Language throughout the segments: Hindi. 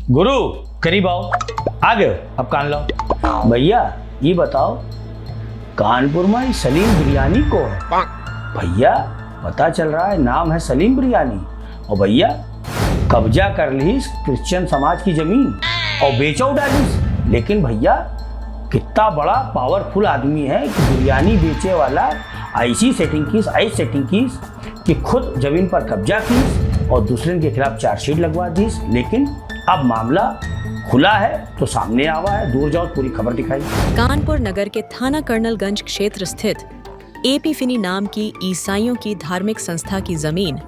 गुरु करीब आओ। आ गए अब कान लाओ। भैया ये बताओ कानपुर में सलीम बिरयानी को है? भैया पता चल रहा है नाम है सलीम बिरयानी, और भैया कब्जा कर ली क्रिश्चियन समाज की जमीन और बेचो डाली। लेकिन भैया कितना बड़ा पावरफुल आदमी है कि बिरयानी बेचे वाला ऐसी सेटिंग की कि खुद जमीन पर कब्जा की और दूसरे के खिलाफ चार्जशीट लगवा दी। लेकिन अब मामला खुला है तो सामने आवा है, दूर जाओ पूरी खबर दिखाई। कानपुर नगर के थाना कर्नलगंज क्षेत्र स्थित एपिफिनी नाम की ईसाइयों की धार्मिक संस्था की जमीन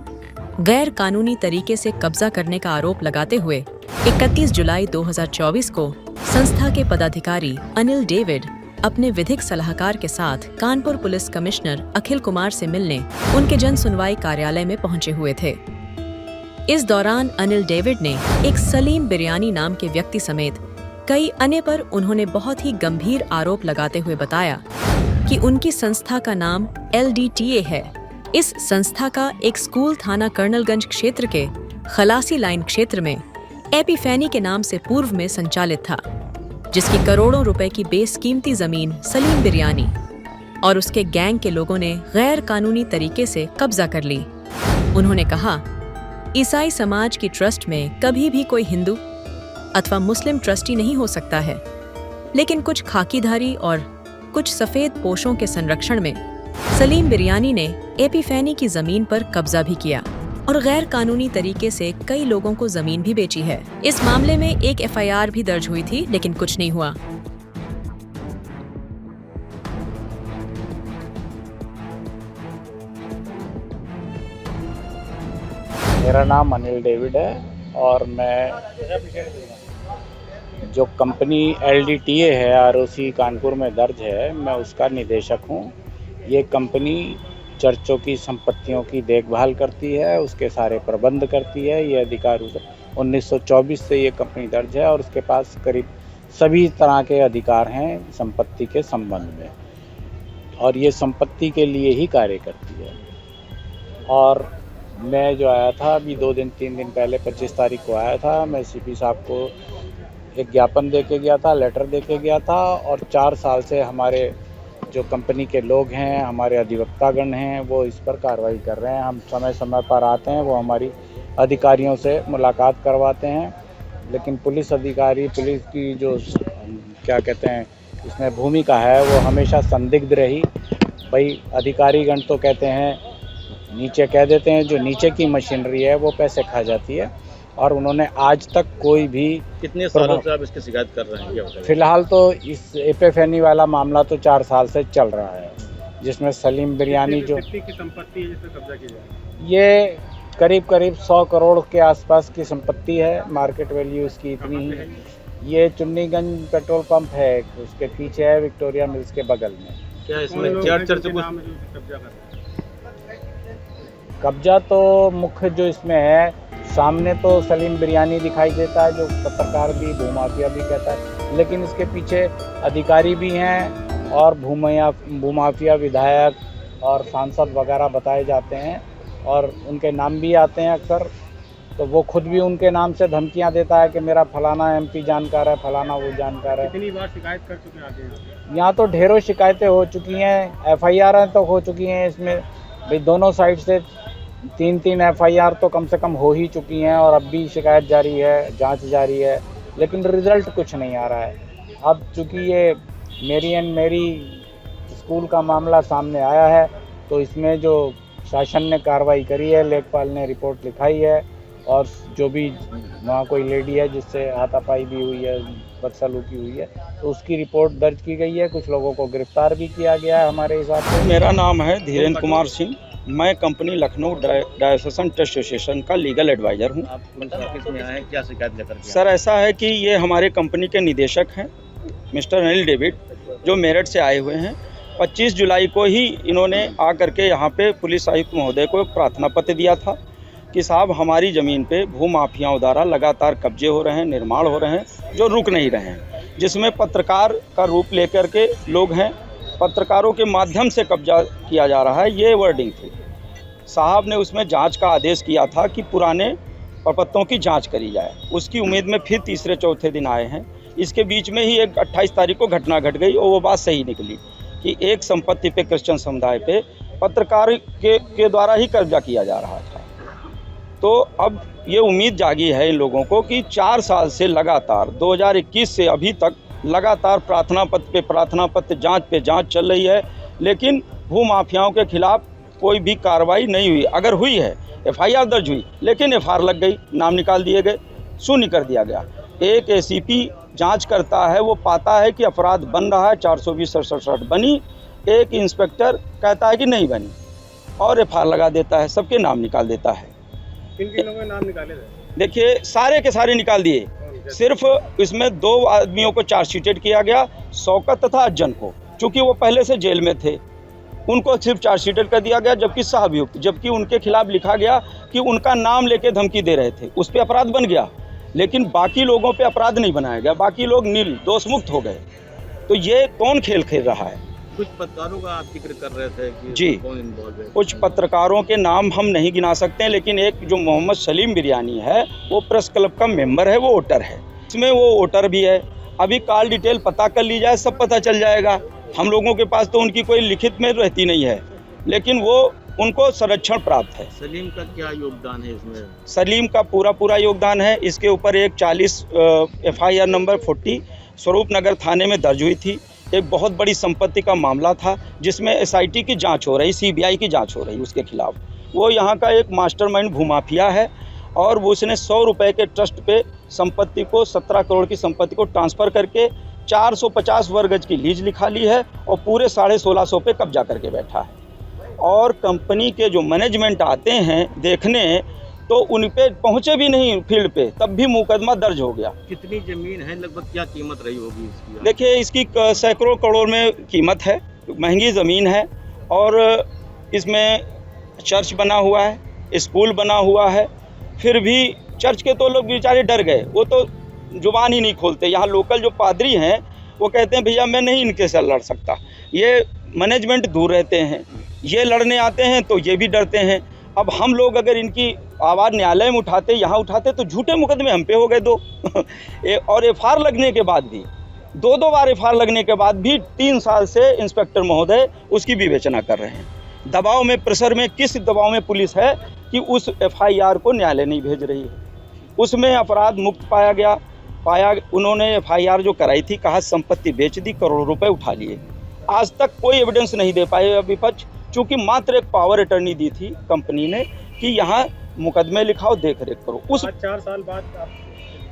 गैर कानूनी तरीके से कब्जा करने का आरोप लगाते हुए 31 जुलाई 2024 को संस्था के पदाधिकारी अनिल डेविड अपने विधिक सलाहकार के साथ कानपुर पुलिस कमिश्नर अखिल कुमार से मिलने उनके जन सुनवाई कार्यालय में पहुंचे हुए थे। इस दौरान अनिल डेविड ने एक सलीम बिरयानी नाम के व्यक्ति समेत कई अन्य पर उन्होंने बहुत ही गंभीर आरोप लगाते हुए बताया कि उनकी संस्था का नाम LDTA है। इस संस्था का एक स्कूल थाना कर्नलगंज क्षेत्र के खलासी लाइन क्षेत्र में एपिफैनी के नाम से पूर्व में संचालित था, जिसकी करोड़ों रुपए की बेसकीमती जमीन सलीम बिरयानी और उसके गैंग के लोगों ने गैर कानूनी तरीके से कब्जा कर ली। उन्होंने कहा, ईसाई समाज की ट्रस्ट में कभी भी कोई हिंदू अथवा मुस्लिम ट्रस्टी नहीं हो सकता है, लेकिन कुछ खाकीधारी और कुछ सफेद पोशों के संरक्षण में सलीम बिरयानी ने एपिफैनी की जमीन पर कब्जा भी किया और गैर कानूनी तरीके से कई लोगों को जमीन भी बेची है। इस मामले में एक FIR भी दर्ज हुई थी, लेकिन कुछ नहीं हुआ। मेरा नाम अनिल डेविड है और मैं जो कंपनी LDTA है ROC कानपुर में दर्ज है, मैं उसका निदेशक हूँ। ये कंपनी चर्चों की संपत्तियों की देखभाल करती है, उसके सारे प्रबंध करती है। ये अधिकार 1924 से ये कंपनी दर्ज है और उसके पास करीब सभी तरह के अधिकार हैं संपत्ति के संबंध में, और ये संपत्ति के लिए ही कार्य करती है। और मैं जो आया था अभी 3 दिन पहले 25 तारीख को आया था। मैं CP साहब को एक ज्ञापन दे के गया था, लेटर दे के गया था, और 4 साल से हमारे जो कंपनी के लोग हैं, हमारे अधिवक्तागण हैं, वो इस पर कार्रवाई कर रहे हैं। हम समय समय पर आते हैं, वो हमारी अधिकारियों से मुलाकात करवाते हैं, लेकिन पुलिस अधिकारी, पुलिस की जो क्या कहते हैं इसमें भूमिका है, वो हमेशा संदिग्ध रही। भाई अधिकारीगण तो कहते हैं, नीचे कह देते हैं जो नीचे की मशीनरी है वो पैसे खा जाती है, और उन्होंने आज तक कोई भी कितने सालों से आप इसकी शिकायत कर रहे हैं? फिलहाल तो इस एपिफैनी वाला मामला तो 4 साल से चल रहा है, जिसमें सलीम बिरयानी जो की संपत्ति है जिसमें कब्जा किया जाए, ये करीब 100 करोड़ के आसपास की संपत्ति है। मार्केट वैल्यू इसकी इतनी ही है। ये चुन्नीगंज पेट्रोल पंप है, उसके पीछे है, विक्टोरिया मिल्स के बगल में। क्या इसमें चर्च कब्जा तो मुख्य जो इसमें है, सामने तो सलीम बिरयानी दिखाई देता है, जो पत्रकार भी भूमाफिया भी कहता है, लेकिन इसके पीछे अधिकारी भी हैं और भूमाफिया विधायक और सांसद वगैरह बताए जाते हैं, और उनके नाम भी आते हैं अक्सर। तो वो खुद भी उनके नाम से धमकियां देता है कि मेरा फलाना MP जानकार है, फलाना वो जानकार है। कितनी बार शिकायत कर चुके हैं आगे? यहाँ तो ढेरों शिकायतें हो चुकी हैं, FIR तो हो चुकी हैं। इसमें भाई दोनों साइड से 3 FIR तो कम से कम हो ही चुकी हैं, और अब भी शिकायत जारी है, जांच जारी है, लेकिन रिजल्ट कुछ नहीं आ रहा है। अब चूँकि ये मेरी स्कूल का मामला सामने आया है, तो इसमें जो शासन ने कार्रवाई करी है, लेखपाल ने रिपोर्ट लिखाई है, और जो भी वहाँ कोई लेडी है जिससे हाथापाई भी हुई है, बदसलूकी हुई है, तो उसकी रिपोर्ट दर्ज की गई है। कुछ लोगों को गिरफ्तार भी किया गया है हमारे हिसाब से। मेरा नाम है धीरेन्द्र कुमार सिंह। मैं company Lucknow diocesan trust association का लीगल एडवाइज़र हूँ। आप पुलिस ऑफिस में आए, क्या शिकायत लेकर के? सर ऐसा है कि ये हमारे कंपनी के निदेशक हैं मिस्टर अनिल डेविड, जो मेरठ से आए हुए हैं। 25 जुलाई को ही इन्होंने आकर के यहाँ पे पुलिस आयुक्त महोदय को एक प्रार्थना पत्र दिया था कि साहब हमारी ज़मीन पे भूमाफियाओं द्वारा लगातार कब्जे हो रहे हैं, निर्माण हो रहे हैं, जो रुक नहीं रहे हैं, जिसमें पत्रकार का रूप लेकर के लोग हैं, पत्रकारों के माध्यम से कब्जा किया जा रहा है, ये वर्डिंग थी। साहब ने उसमें जांच का आदेश किया था कि पुराने प्रपत्रों की जांच करी जाए। उसकी उम्मीद में फिर तीसरे चौथे दिन आए हैं। इसके बीच में ही एक 28 तारीख को घटना घट गई और वो बात सही निकली कि एक संपत्ति पे, क्रिश्चियन समुदाय पे, पत्रकार के द्वारा ही कब्जा किया जा रहा था। तो अब ये उम्मीद जागी है इन लोगों को कि 4 साल से लगातार 2021 से अभी तक लगातार प्रार्थना पत्र जांच पे जांच चल रही है, लेकिन भू माफियाओं के खिलाफ कोई भी कार्रवाई नहीं हुई। अगर हुई है, FIR दर्ज हुई, लेकिन FIR लग गई, नाम निकाल दिए गए, शून्य कर दिया गया। एक ACP जांच करता है, वो पाता है कि अपराध बन रहा है, 420-67 बनी, एक इंस्पेक्टर कहता है कि नहीं बनी और FIR लगा देता है, सबके नाम निकाल देता है। किन किन लोगों के नाम निकाले थे? देखिए, सारे के सारे निकाल दिए। सिर्फ इसमें 2 आदमियों को चार्जशीटेड किया गया, शौकत तथा अज्जन को, चूँकि वो पहले से जेल में थे, उनको सिर्फ चार्जशीटेड कर दिया गया। जबकि सहाभियुक्त, जबकि उनके खिलाफ लिखा गया कि उनका नाम लेके धमकी दे रहे थे, उस पर अपराध बन गया, लेकिन बाकी लोगों पे अपराध नहीं बनाया गया, बाकी लोग नील दोषमुक्त हो गए। तो ये कौन खेल खेल रहा है? कुछ पत्रकारों का आप जिक्र कर रहे थे कि जी, कौन इन्वॉल्व है? कुछ पत्रकारों के नाम हम नहीं गिना सकते हैं, लेकिन एक जो मोहम्मद सलीम बिरयानी है, वो प्रेस क्लब का मेंबर है, वो वोटर है, इसमें वो वोटर भी है। अभी कॉल डिटेल पता कर ली जाए, सब पता चल जाएगा। हम लोगों के पास तो उनकी कोई लिखित में रहती नहीं है, लेकिन वो उनको संरक्षण प्राप्त है। सलीम का क्या योगदान है इसमें? सलीम का पूरा योगदान है। इसके ऊपर एक 40 FIR नंबर 40 स्वरूप नगर थाने में दर्ज हुई थी। एक बहुत बड़ी संपत्ति का मामला था, जिसमें SIT की जांच हो रही, CBI की जांच हो रही उसके खिलाफ। वो यहाँ का एक मास्टरमाइंड भूमाफिया है और वो उसने 100 रुपये के ट्रस्ट पे संपत्ति को, 17 करोड़ की संपत्ति को ट्रांसफ़र करके 450 वर्ग गज की लीज लिखा ली है और पूरे 1650 पे कब्जा करके बैठा है। और कंपनी के जो मैनेजमेंट आते हैं देखने, तो उन पे पहुँचे भी नहीं फील्ड पे, तब भी मुकदमा दर्ज हो गया। कितनी जमीन है, लगभग क्या कीमत रही होगी इसकी? देखिए, इसकी सैकड़ों करोड़ में कीमत है, महंगी ज़मीन है और इसमें चर्च बना हुआ है, स्कूल बना हुआ है। फिर भी चर्च के तो लोग बेचारे डर गए, वो तो जुबान ही नहीं खोलते। यहाँ लोकल जो पादरी हैं वो कहते हैं भैया मैं नहीं इनके साथ लड़ सकता। ये मैनेजमेंट दूर रहते हैं, ये लड़ने आते हैं तो ये भी डरते हैं। अब हम लोग अगर इनकी आवाज़ न्यायालय में उठाते, यहाँ उठाते, तो झूठे मुकदमे हम पे हो गए 2 और FIR लगने के बाद भी 2 बार FIR लगने के बाद भी 3 साल से इंस्पेक्टर महोदय उसकी विवेचना कर रहे हैं। दबाव में, प्रेशर में, किस दबाव में पुलिस है कि उस FIR को न्यायालय नहीं भेज रही है। उसमें अपराध मुक्त पाया उन्होंने FIR जो कराई थी, कहा संपत्ति बेच दी, करोड़ों रुपए उठा लिए। आज तक कोई एविडेंस नहीं दे पाए विपक्ष, चूँकि मात्र एक पावर अटर्नी दी थी कंपनी ने कि यहाँ मुकदमे लिखाओ, देख रेख करो। उस 4 साल बाद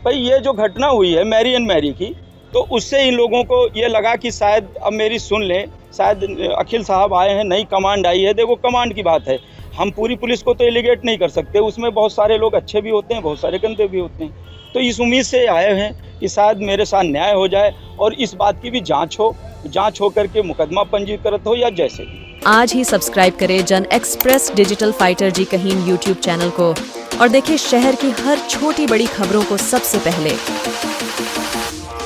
भाई ये जो घटना हुई है मैरी एंड मैरी की, तो उससे इन लोगों को ये लगा कि शायद अब मेरी सुन लें, शायद अखिल साहब आए हैं, नई कमांड आई है। देखो, कमांड की बात है, हम पूरी पुलिस को तो एलिगेट नहीं कर सकते, उसमें बहुत सारे लोग अच्छे भी होते हैं, बहुत सारे गंदे भी होते हैं। तो इस उम्मीद से आए हैं कि शायद मेरे साथ न्याय हो जाए और इस बात की भी जांच हो करके मुकदमा पंजीकृत हो या जैसे भी। आज ही सब्सक्राइब करें जन एक्सप्रेस डिजिटल फाइटर जी कहीम YouTube चैनल को और देखें शहर की हर छोटी बड़ी खबरों को सबसे पहले।